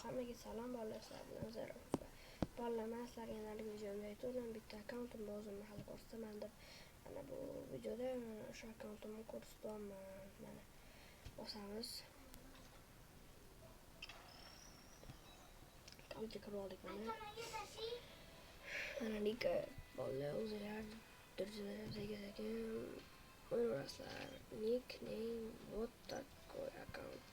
Hammaga salom bolalar, sizlar bilan Zarur. Bolalar, men sizlarga yanalik videomda aytdim, bitta akkauntimni o'zimni hali ko'rsataman deb. Mana bu videoda o'sha akkauntimni ko'rsataman. Mana bosamiz. Akkauntga kirib oldik mana. Mana nika bolalar o'zinglar sekin o'yrasizlar. Nickname вот такой аккаунт.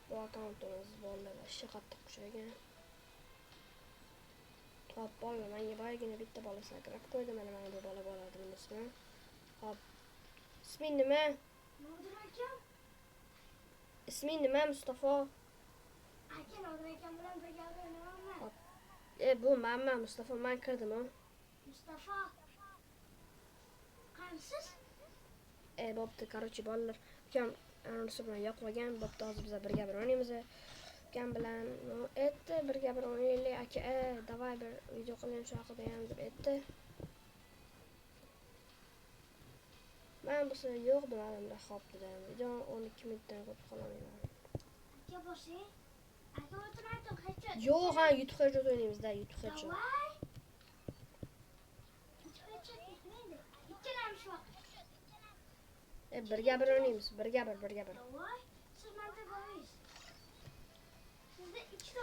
Bu akkauntimiz bolalar ishga qattiq ushlagan. Hop, bola menga boyagina bitta bolasini kirib qo'ydi. Mana bu bola bo'ladimi ismi? Hop. Isming nima? Nodir akam. Isming nima, Mustafa? Aka, Nodir akam bilan birga o'ynayapman. Hop. Bu men Mustafa, men kirdim-ku. Mustafa. Qansiz? Bo'pti, короче, bolalar. Ukam anonsi bilan yoqlagan. Bo'pti, hozir biz birga bir o'ynaymiz. Ukam bilan aytdi, birga bir o'ynaylik aka. Davay bir video qiling shu haqida ham deb aytdi. Men bu sefer yo'q dedim, xo'p dedim. Video 12 minutdan ko'p qolamayman. Aka boshing. Aka o'tiraylik, hech. Yo'q, ha, YouTube headshot o'ynaymiz-da, YouTube headshot. Davay. YouTube headshot ketmaydi. Ikkalamiz shu vaqt. Birga bir o'ynaymiz, birga bir. Davay. Siz menda bo'ling. Sizda 2 ta.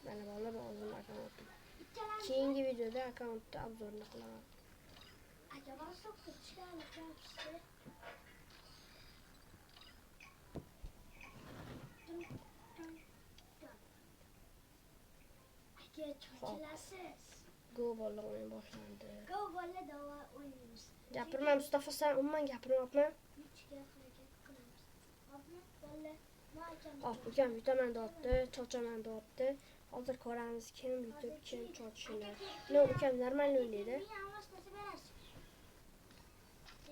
Mana bolalar o'zim akkauntim. Keyingi videoda akkauntni obzorini qilaman. Aka boshqa chiqadi, kapsi. Aka cho'chilasiz. Go bolalar o'yin boshlandi. Go bola davay o'ynaymiz. Gapirma Mustafa, sen umuman gapirmayapmi? Hop, ukam vitamin dotdi, chochaman dotdi. Hozir ko'ramiz kim YouTube, kim chochishini. No, ukam normal o'ynaydi.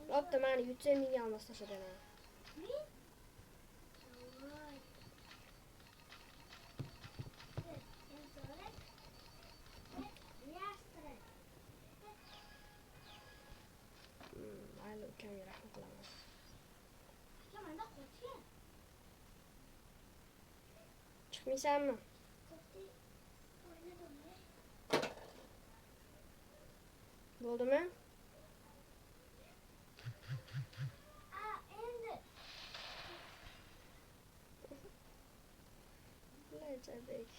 Bo'pti, meni YouTube menga almashlashadi. Mayli, ukamga rahmat qilaman. Chiqmaysanmi? Bo'ldimi? Lajabek.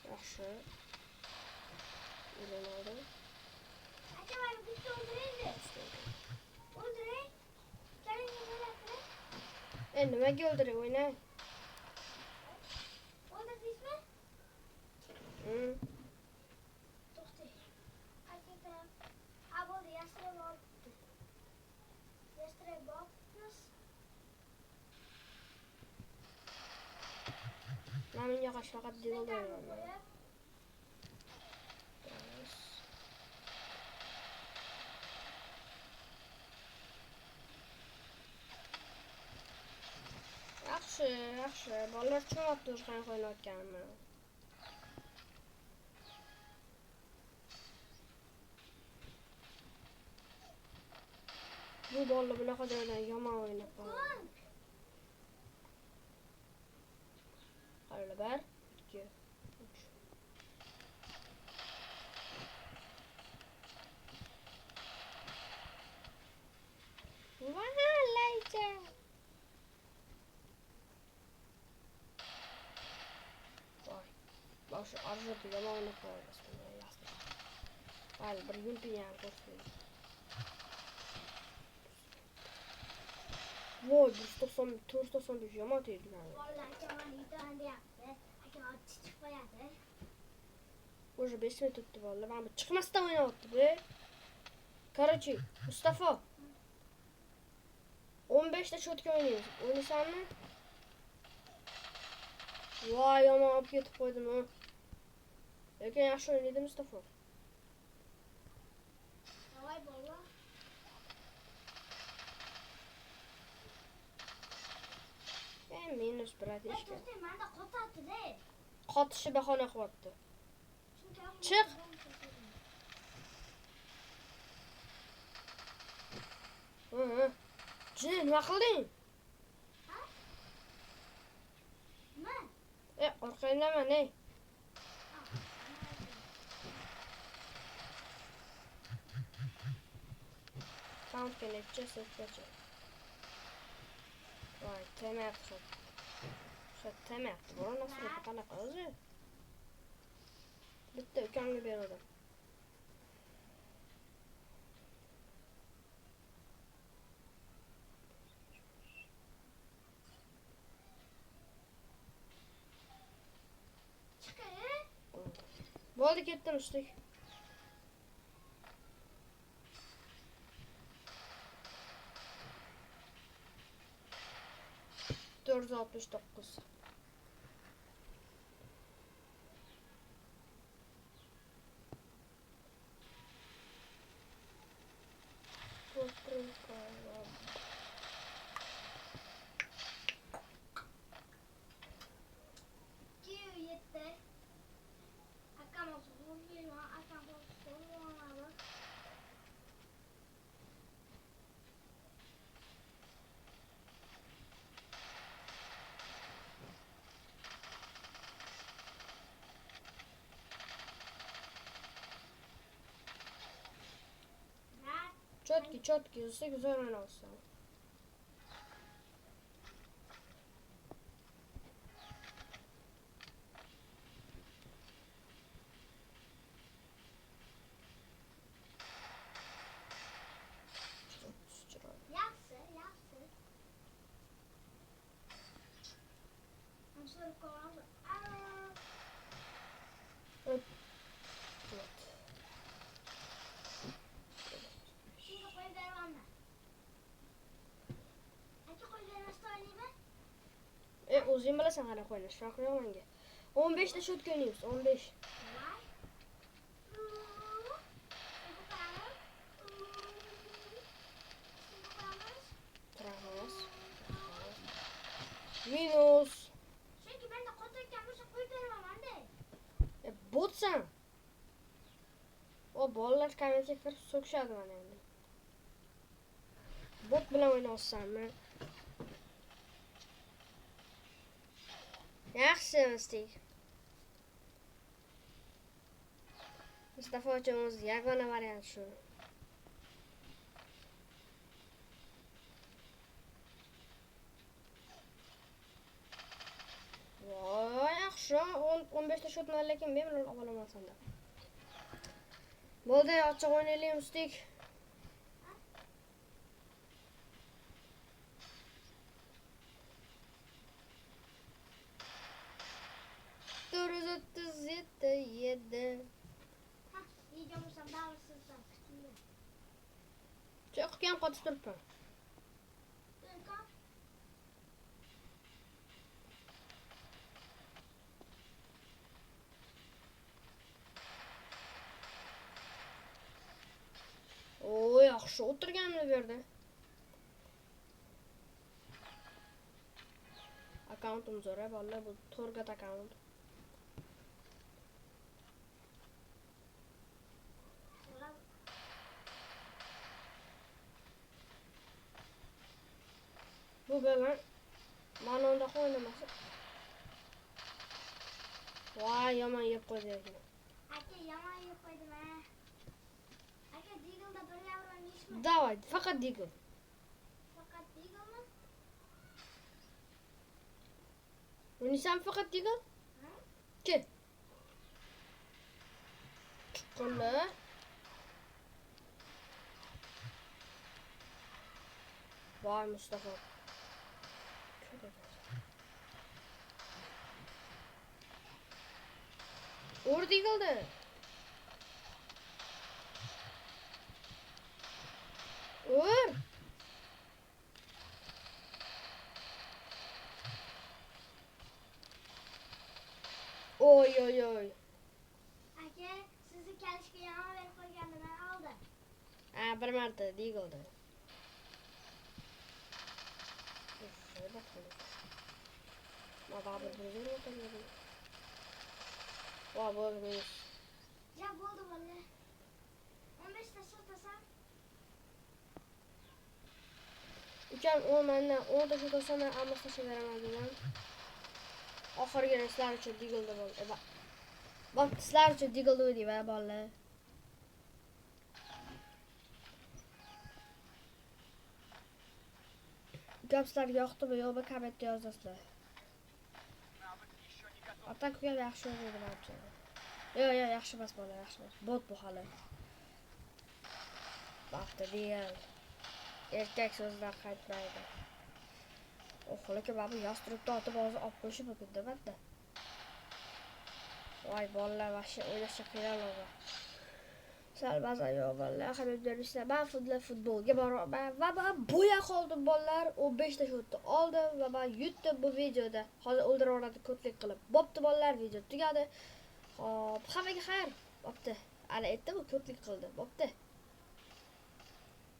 Yaxshi. O'yin oldim. Aka, men bitta o'ldiraylik. O'ldiray. Keling, o'ldiray. Nimaga o'ldiray, o'yna. O'ldirdingizmi? To'xtang. Aka, bo'ldi, yasirib olibdi. Yasirib olibmiz. Men menga qarshi faqat divolda o'ynayman. Yaxshi. Bolalar tushunmayapti o'sha qanaqa o'ynayotganimni. Bu bolalar bunaqa joydan yomon o'ynab qoladi. Qara, 1, 2, 3. Valaycha. Bosh arjoti yomon o'ynab qoladi. Hali bir yumpini ham ko'rsatmaydi. Voy, 495 yomon tegdi. Vallahi aka, men yutaman deyapti. Aka, Уже 5 minut o'tdi vallahi. Mana bu chiqmasdan o'ynayapti be. Короче, Mustafa. 15 ta shotka o'ynaymiz. O'ynaysanmi? Voy, yomon olib ketib qo'ydim ha. Lekin yaxshi o'ynaydi Mustafa. Davay bola. Minus bratishka. To'xtang, menda qo'tatdi-da. Qotishi bahona qilyapti. Chunki Chiq. Jin, nima qilding? Ha? Nima? Orqangdaman, ey. Countga necha setgacha. Voy, temayapti. Shu temayapti. Bu nasıl qanaqa o'zi? Bitta ukamga berdim. Bo'ldi, ketdim ustik. Dört 69. Четкий, ustik zo'r o'ynayapsan. Yaxshi. Ansur qo'yamiz. Shunga qo'yib beramanmi? Aka qo'yib bermasdan o'ynayman. O'zing bilasan qanaqa o'ynash, farqi yo'q menga. 15 ta shotka o'ynaymiz, 15. Turamiz. Minus. Chunki menda qotayotgan bo'lsa qo'yib beraman-da. Botsan. O bolalar kommentga kirib so'kishadi mana endi. Bot bilan o'ynayapsanmi? Yaxshi mistik. Mustafa uchun o'zi yagona variant shu. Voy, yaxshi. 15 ta shotman, lekin bemalol olaman senda. Bo'ldi, ochiq o'ynaylik mistik. To'rt 37. Ha, yegamusan davrsizsan kuchingda. Cho'qgan qotib turibman. To'ykan. O, yaxshi o'tirganimni berdi. Akkauntim zo'r, vallahi bu Torgat akkaunt. Bu bilan mana unda o'ynamasa. Voy, yomon yeb qo'ydi ekan. Aka yomon yeb qo'ydimi? Aka Diglda 1 yevro oynayishmi? Davay, faqat Digl. Faqat Diglmi? O'ynaysan faqat Digl? Ha? Kel. Chiqqanda. Voy Mustafa. Ur Diglda. Oy oy oy. Aka, sizni kalishga yomon berib qo'yganidan oldim. Bir marta Deagle'da. Şöyle bakalım. Baba bir böyle bakalım. Vay bu minus. Ya bo'ldi valla. 15 ta sotasam. Ukam o menden 10 da tutasam ben almasına şey veremezdim lan. Oxirgi sizlar uchun Deagle'da bo'ldi. Bak sizlar uchun Deagle'da o'ylayman bolalar. Ukam sizlarga yoqdimi yo'qmi kommentda yozasizlar. Atak ukam yaxshi o'ynaydi menimcha. Yo'q, yaxshi emas bolalar, yaxshi emas. Bot bu hali. Vaqti Deagle. Erkak so'zlar qaytmaydi. Lekin mana bu yoz turibdi otib hozir olib qo'yishi mumkin debanda. Voy bolalar vahshiy o'ynashga qiynalaman. Sal ba'zan yo'q bolalar, hamma bilishlar. Men futbolga boraman va men bo'ya qoldim bolalar. 15 ta shotni oldim va men yutdim bu videoda. Hozir o'ldiraveradi ko'tlik qilib. Bo'pti bolalar, video tugadi. Hop, hammaga xayr. Bo'pti. Ana aytdim, ko'tlik qildi. Bo'pti.